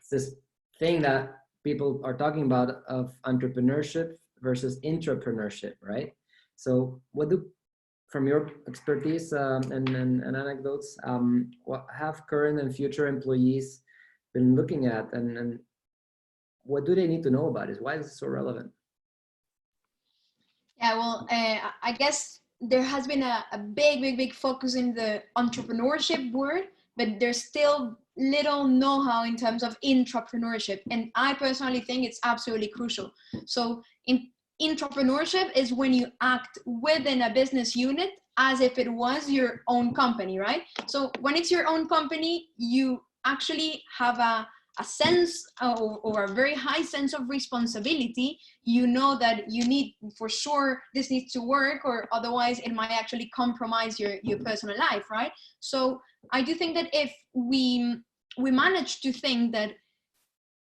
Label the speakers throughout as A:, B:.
A: this thing that people are talking about of entrepreneurship versus intrapreneurship, right? So what do, from your expertise and anecdotes, what have current and future employees been looking at, and what do they need to know about it? Why is it so relevant?
B: Yeah, well, I guess there has been a big focus in the entrepreneurship word, but there's still little know-how in terms of intrapreneurship. And I personally think it's absolutely crucial. So intrapreneurship is when you act within a business unit as if it was your own company, right? So when it's your own company, you actually have a sense or a very high sense of responsibility. You know that you need, for sure, this needs to work, or otherwise it might actually compromise your personal life, right? So I do think that if we manage to think that,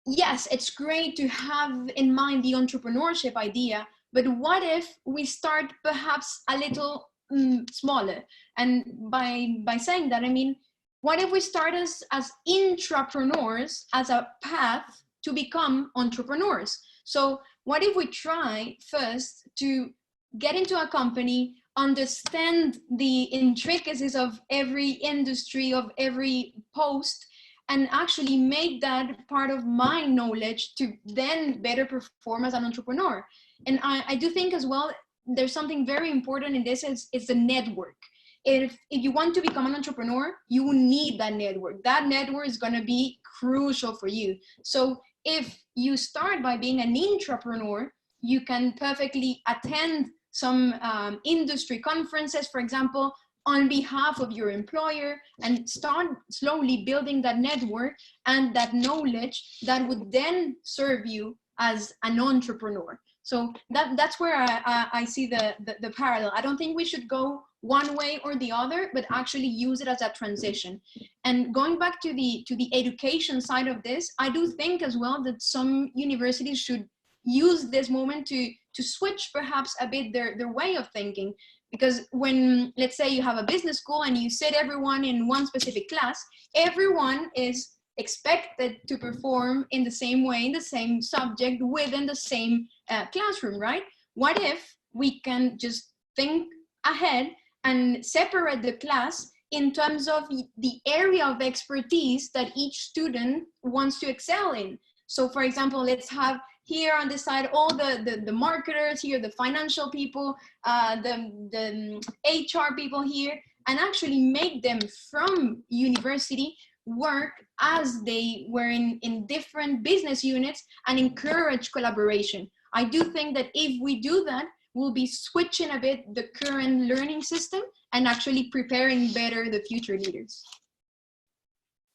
B: yes, it's great to have in mind the entrepreneurship idea, but what if we start perhaps a little smaller? And by saying that, I mean, what if we start as intrapreneurs, as a path to become entrepreneurs? So what if we try first to get into a company, understand the intricacies of every industry, of every post, and actually make that part of my knowledge to then better perform as an entrepreneur? And I do think as well, there's something very important in this, is the network. If you want to become an entrepreneur, you need that network. That network is going to be crucial for you. So if you start by being an intrapreneur, you can perfectly attend some industry conferences, for example, on behalf of your employer, and start slowly building that network and that knowledge that would then serve you as an entrepreneur. So that's where I see the parallel. I don't think we should go one way or the other, but actually use it as a transition. And going back to the education side of this, I do think as well that some universities should use this moment to switch perhaps a bit their way of thinking. Because when, let's say, you have a business school and you sit everyone in one specific class, everyone is expected to perform in the same way, in the same subject, within the same classroom, right? What if we can just think ahead and separate the class in terms of the area of expertise that each student wants to excel in? So for example, let's have here on this side all the marketers, here the financial people, the HR people here, and actually make them from university work as they were in different business units and encourage collaboration. I do think that if we do that, we'll be switching a bit the current learning system and actually preparing better the future leaders.